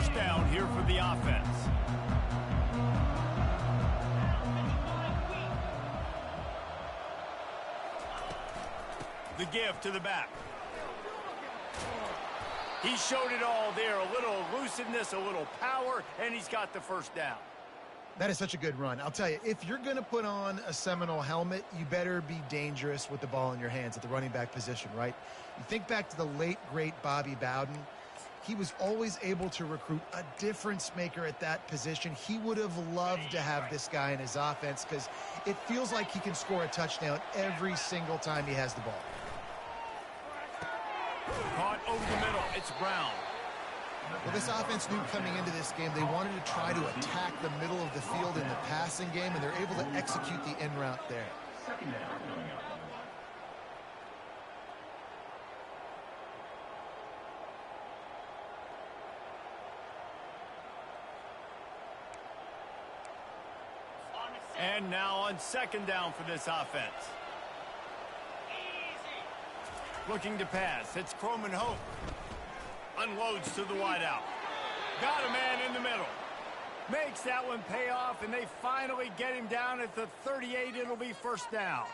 first down here for the offense. The give to the back. He showed it all there. A little elusiveness, a little power, and he's got the first down. That is such a good run. I'll tell you, if you're going to put on a Seminole helmet, you better be dangerous with the ball in your hands at the running back position, right? You think back to the late, great Bobby Bowden. He was always able to recruit a difference maker at that position. He would have loved to have this guy in his offense because it feels like he can score a touchdown every single time he has the ball. Caught over the middle. It's Brown. Well, this offense knew coming into this game they wanted to try to attack the middle of the field in the passing game, and they're able to execute the in route there. Second down coming up. And now on second down for this offense. Looking to pass. It's Croman Hope. Unloads to the wideout. Got a man in the middle. Makes that one pay off, and they finally get him down at the 38. It'll be first down.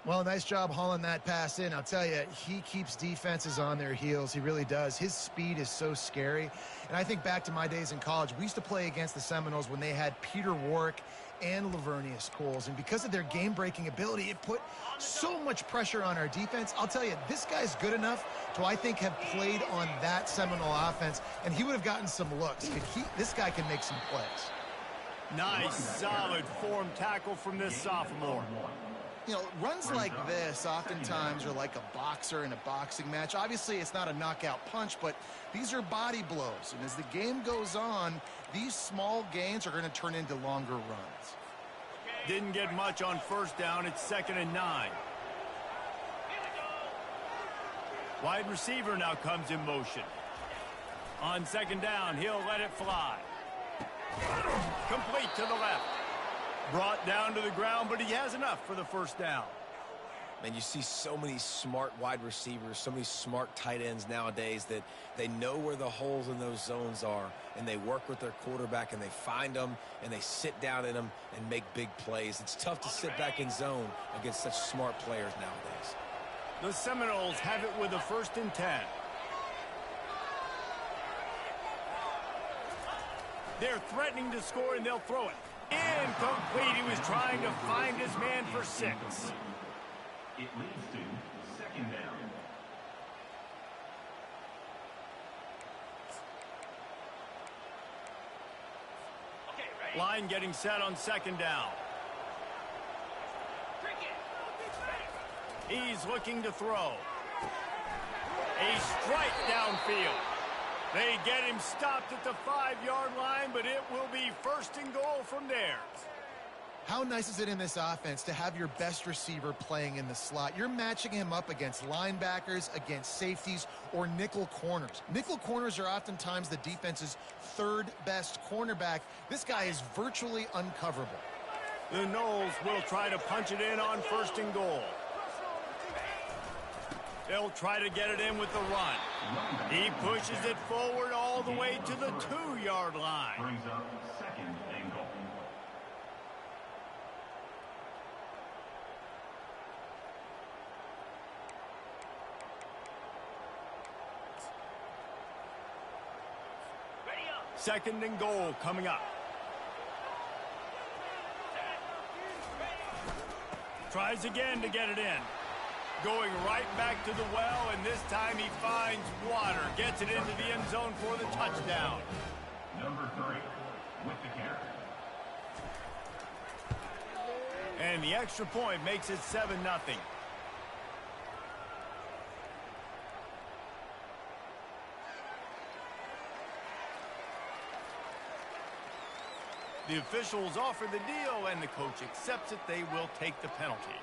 Well, nice job hauling that pass in. I'll tell you, he keeps defenses on their heels. He really does. His speed is so scary. And I think back to my days in college. We used to play against the Seminoles when they had Peter Warwick and Lavernius Coles. And because of their game-breaking ability, it put so much pressure on our defense. I'll tell you, this guy's good enough to, I think, have played on that Seminole offense, and he would have gotten some looks. This guy can make some plays. Nice, solid form tackle from this sophomore. You know, runs like this oftentimes are like a boxer in a boxing match. Obviously, it's not a knockout punch, but these are body blows. And as the game goes on, these small gains are going to turn into longer runs. Didn't get much on first down. It's 2nd and 9. Wide receiver now comes in motion. On second down, he'll let it fly. Complete to the left. Brought down to the ground, but he has enough for the first down. Man, you see so many smart wide receivers, so many smart tight ends nowadays that they know where the holes in those zones are, and they work with their quarterback, and they find them, and they sit down in them and make big plays. It's tough to sit back in zone against such smart players nowadays. The Seminoles have it with a 1st and 10. They're threatening to score, and they'll throw it. Incomplete. He was trying to find his man for 6. It leads to second down. Line getting set on second down. He's looking to throw. A strike downfield. They get him stopped at the 5-yard line, but it will be 1st and goal from there. How nice is it in this offense to have your best receiver playing in the slot? You're matching him up against linebackers, against safeties, or nickel corners. Nickel corners are oftentimes the defense's 3rd best cornerback. This guy is virtually uncoverable. The Noles will try to punch it in on 1st and goal. They'll try to get it in with the run. He pushes it forward all the way to the 2-yard line. Brings up second and goal. Second and goal coming up. Tries again to get it in. Going right back to the well, and this time he finds water. Gets it into the end zone for the touchdown. Number 3 with the carry. And the extra point makes it 7-0. The officials offer the deal, and the coach accepts it. They will take the penalty.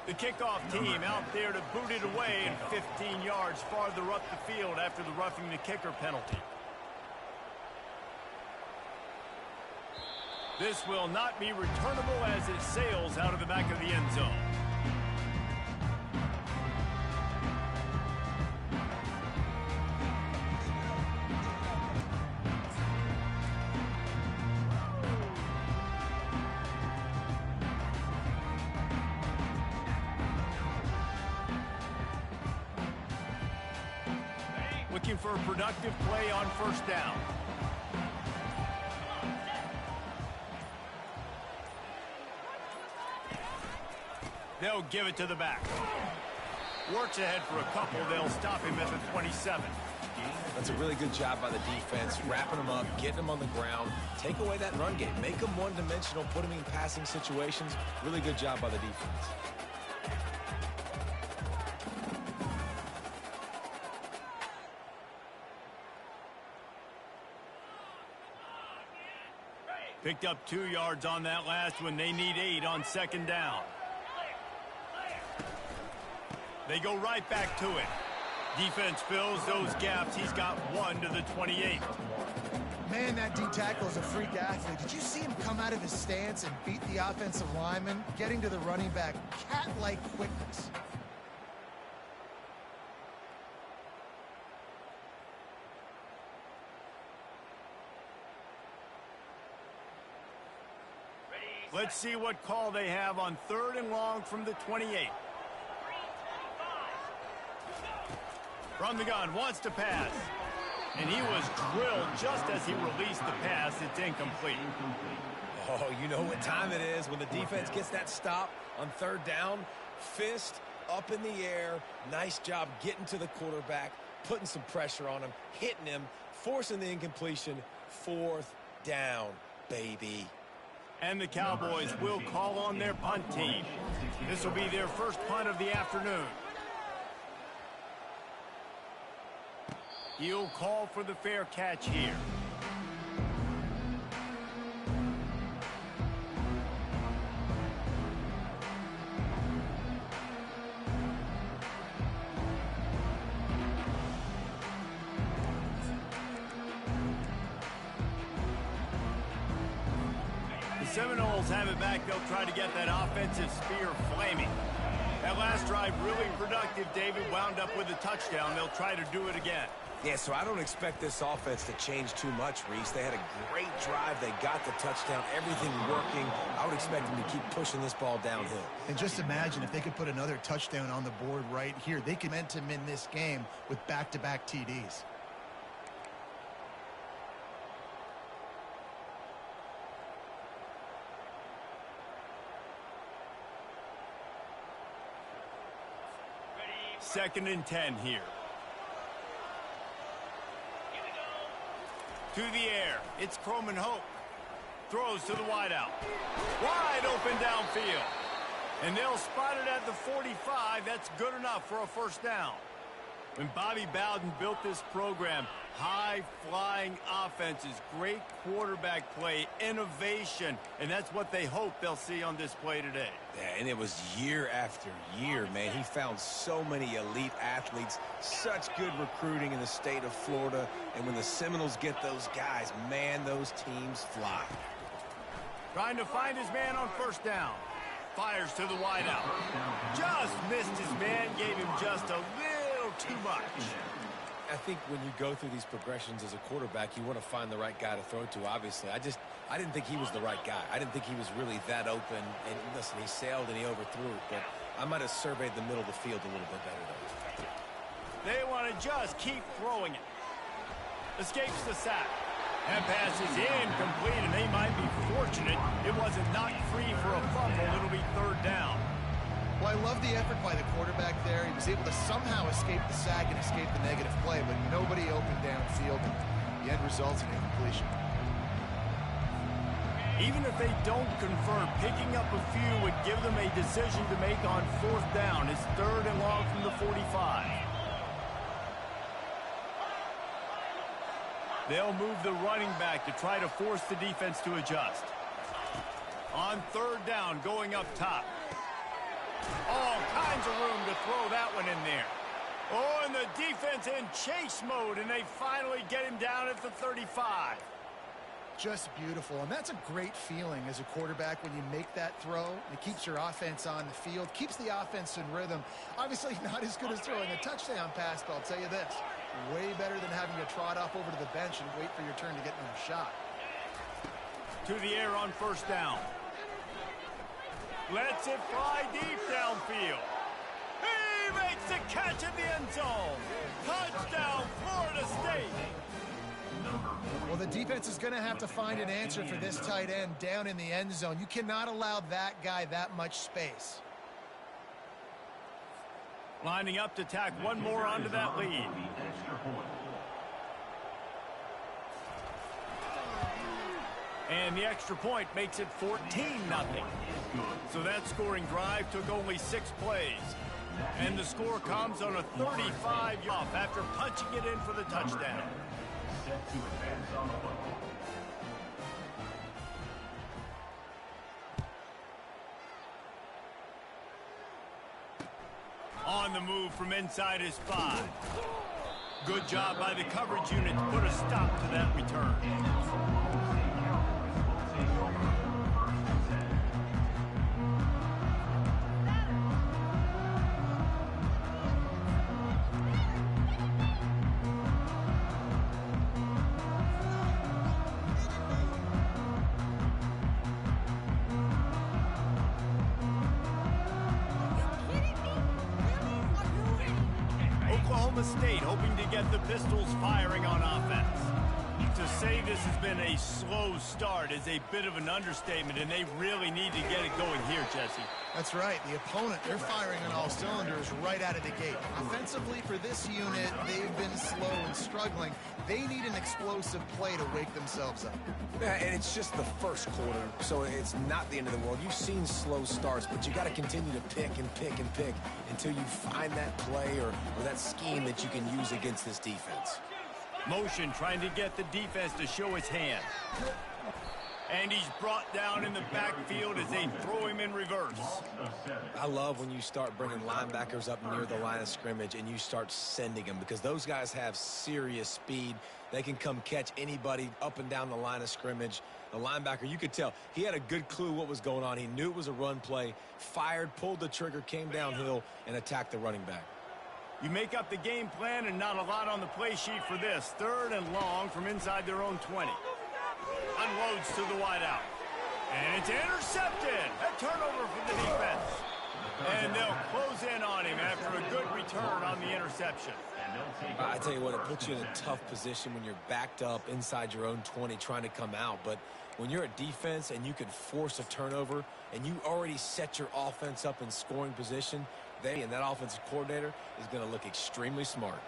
The kickoff team out there to boot it away and 15 yards farther up the field after the roughing the kicker penalty. This will not be returnable as it sails out of the back of the end zone. Looking for a productive play on first down. They'll give it to the back. Works ahead for a couple. They'll stop him at the 27. That's a really good job by the defense, wrapping them up, getting them on the ground. Take away that run game. Make them one-dimensional, put them in passing situations. Really good job by the defense. Picked up 2 yards on that last one. They need 8 on second down. They go right back to it. Defense fills those gaps. He's got 1 to the 28. Man, that D tackle is a freak athlete. Did you see him come out of his stance and beat the offensive lineman, getting to the running back? Cat-like quickness. Let's see what call they have on 3rd and long from the 28. From the gun, wants to pass. And he was drilled just as he released the pass. It's incomplete. Oh, you know what time it is when the defense gets that stop on 3rd down. Fist up in the air. Nice job getting to the quarterback, putting some pressure on him, hitting him, forcing the incompletion. 4th down, baby. And the Cowboys will call on their punt team. This will be their first punt of the afternoon. He'll call for the fair catch here. Seminoles have it back. They'll try to get that offensive spear flaming. That last drive really productive. David wound up with a touchdown. They'll try to do it again. Yeah, so I don't expect this offense to change too much, Reese. They had a great drive. They got the touchdown. Everything working. I would expect them to keep pushing this ball downhill. And just imagine if they could put another touchdown on the board right here. They could momentum in this game with back-to-back TDs. Second and 10 here. To the air. It's Croman Hope. Throws to the wideout. Wide open downfield. And they'll spot it at the 45. That's good enough for a first down. When Bobby Bowden built this program, high-flying offenses, great quarterback play, innovation, and that's what they hope they'll see on display today. Yeah, and it was year after year, man. He found so many elite athletes, such good recruiting in the state of Florida, and when the Seminoles get those guys, man, those teams fly. Trying to find his man on first down. Fires to the wideout. Just missed his man, gave him just a little too much. I think when you go through these progressions as a quarterback, you want to find the right guy to throw to, obviously. I didn't think he was the right guy. I didn't think he was really that open. And listen, he sailed and he overthrew it, but I might have surveyed the middle of the field a little bit better, though. They want to just keep throwing it. Escapes the sack. That pass is incomplete, and they might be fortunate it wasn't knocked free for a fumble. It'll be 3rd down. Well, I love the effort by the quarterback there. He was able to somehow escape the sack and escape the negative play, but nobody opened downfield, and the end results in incompletion. Even if they don't convert, picking up a few would give them a decision to make on 4th down. It's 3rd and long from the 45. They'll move the running back to try to force the defense to adjust. On 3rd down, going up top. All kinds of room to throw that one in there. Oh, and the defense in chase mode, and they finally get him down at the 35. Just beautiful, and that's a great feeling as a quarterback when you make that throw. It keeps your offense on the field, keeps the offense in rhythm. Obviously not as good as throwing a touchdown pass, but I'll tell you this, way better than having to trot off over to the bench and wait for your turn to get another shot. To the air on first down. Lets it fly deep downfield. He makes the catch in the end zone. Touchdown, Florida State. Well, the defense is going to have to find an answer for this tight end down in the end zone. You cannot allow that guy that much space. Lining up to tack one more onto that lead. And the extra point makes it 14-0. So that scoring drive took only 6 plays. And the score comes on a 35 off after punching it in for the touchdown. Set to advance on the football. On the move from inside his 5. Good job by the coverage unit to put a stop to that return. State hoping to get the Pistols firing on offense. To say this has been a slow start is a bit of an understatement, and they really need to get it going here, Jesse. That's right. The opponent, they're firing on all cylinders right out of the gate. Offensively, for this unit, they've been slow and struggling. They need an explosive play to wake themselves up. Yeah, and it's just the first quarter, so it's not the end of the world. You've seen slow starts, but you got to continue to pick and pick and pick until you find that play or that scheme that you can use against this defense. Motion trying to get the defense to show his hand. And he's brought down in the backfield as they throw him in reverse. I love when you start bringing linebackers up near the line of scrimmage and you start sending them, because those guys have serious speed. They can come catch anybody up and down the line of scrimmage. The linebacker, you could tell, he had a good clue what was going on. He knew it was a run play, fired, pulled the trigger, came downhill, and attacked the running back. You make up the game plan and not a lot on the play sheet for this. 3rd and long from inside their own 20. Unloads to the wideout. And it's intercepted. A turnover for the defense. And they'll close in on him after a good return on the interception. I tell you what, it puts you in a tough position when you're backed up inside your own 20 trying to come out. But when you're a defense and you can force a turnover and you already set your offense up in scoring position, and that offensive coordinator is going to look extremely smart.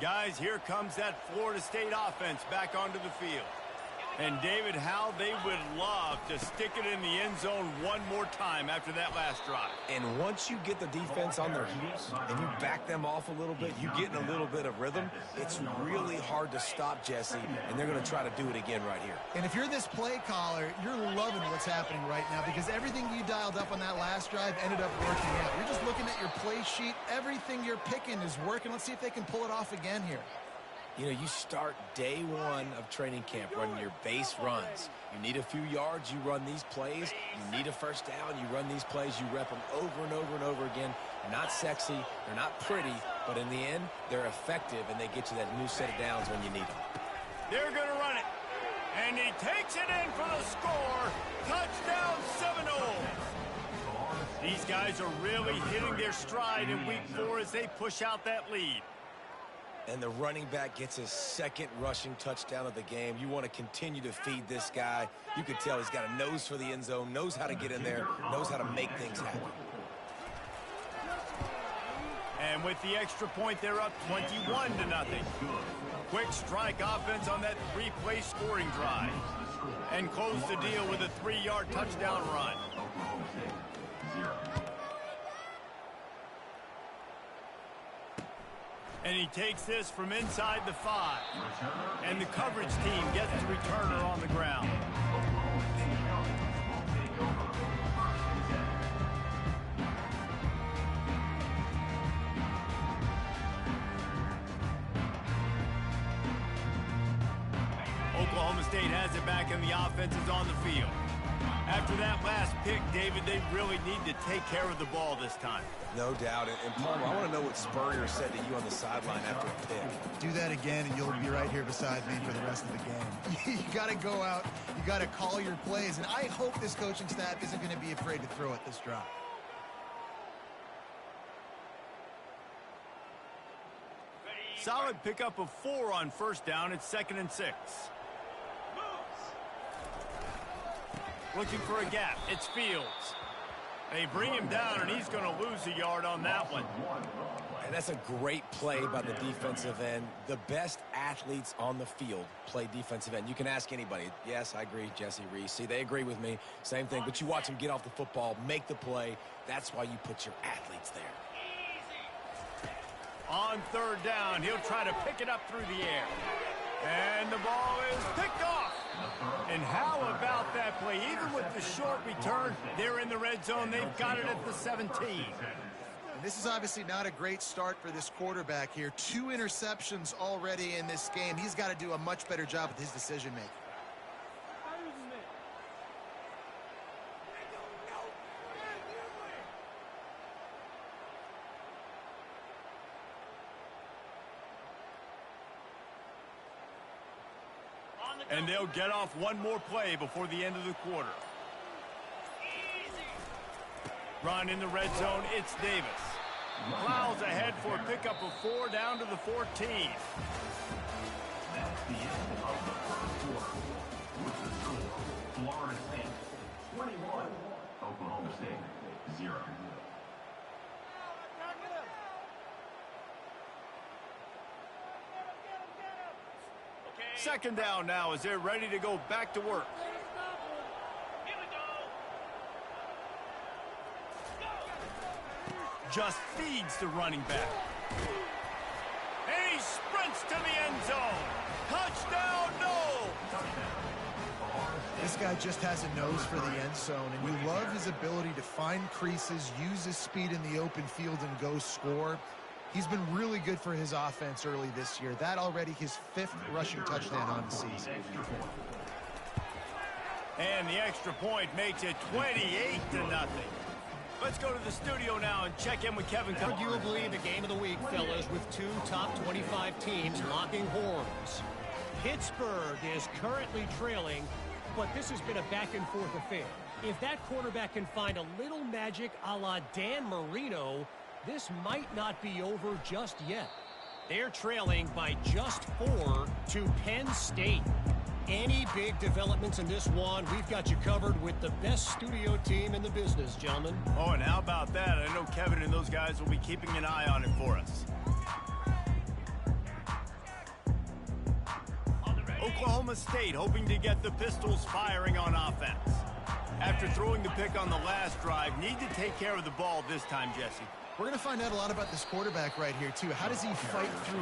Guys, here comes that Florida State offense back onto the field. And David, how they would love to stick it in the end zone one more time after that last drive. And once you get the defense on their heels and you back them off a little bit, you get in a little bit of rhythm, it's really hard to stop, Jesse, and they're going to try to do it again right here. And if you're this play caller, you're loving what's happening right now, because everything you dialed up on that last drive ended up working out. You're just looking at your play sheet. Everything you're picking is working. Let's see if they can pull it off again here. You know, you start day 1 of training camp running your base runs. You need a few yards, you run these plays. You need a first down, you run these plays. You rep them over and over and over again. They're not sexy, they're not pretty, but in the end, they're effective, and they get you that new set of downs when you need them. They're going to run it. And he takes it in for the score. Touchdown, Seminoles. These guys are really hitting their stride in week 4 as they push out that lead. And the running back gets his 2nd rushing touchdown of the game. You want to continue to feed this guy. You can tell he's got a nose for the end zone, knows how to get in there, knows how to make things happen. And with the extra point, they're up 21-0. Quick strike offense on that 3-play scoring drive. And close the deal with a 3-yard touchdown run. And he takes this from inside the 5. And the coverage team gets the returner on the ground. Oklahoma State has it back and the offense is on the field. After that last pick, David, they really need to take care of the ball this time. No doubt. And Palmer, I want to know what Spurrier said to you on the sideline after a pick. Do that again, and you'll be right here beside me for the rest of the game. You got to go out. You got to call your plays. And I hope this coaching staff isn't going to be afraid to throw at this drive. Solid pickup of 4 on first down. It's 2nd and 6. Looking for a gap. It's Fields. They bring him down, and he's going to lose a yard on that one. And that's a great play by the defensive end. The best athletes on the field play defensive end. You can ask anybody. Yes, I agree, Jesse Reese. See, they agree with me. Same thing. But you watch them get off the football, make the play. That's why you put your athletes there. On 3rd down, he'll try to pick it up through the air. And the ball is picked off. And how about that play? Even with the short return, they're in the red zone. They've got it at the 17. And this is obviously not a great start for this quarterback here. 2 interceptions already in this game. He's got to do a much better job with his decision-making. And they'll get off one more play before the end of the quarter. Run in the red zone, it's Davis. Plows ahead for a pickup of 4 down to the 14. That's the end of the first quarter. With the score, Florida State 21, Oklahoma State 0. Second down now as they're ready to go back to work. Just feeds the running back. And he sprints to the end zone. Touchdown, no! This guy just has a nose for the end zone, and you love his ability to find creases, use his speed in the open field, and go score. He's been really good for his offense early this year. That already his 5th rushing touchdown on the season. And the extra point makes it 28-0. Let's go to the studio now and check in with Kevin. Arguably the game of the week, fellas, with 2 top 25 teams locking horns. Pittsburgh is currently trailing, but this has been a back-and-forth affair. If that quarterback can find a little magic a la Dan Marino, this might not be over just yet. They're trailing by just 4 to Penn State. Any big developments in this one, we've got you covered with the best studio team in the business, gentlemen. Oh, and how about that? I know Kevin and those guys will be keeping an eye on it for us. Oklahoma State hoping to get the Pistols firing on offense. After throwing the pick on the last drive, need to take care of the ball this time, Jesse. We're going to find out a lot about this quarterback right here, too. How does he fight through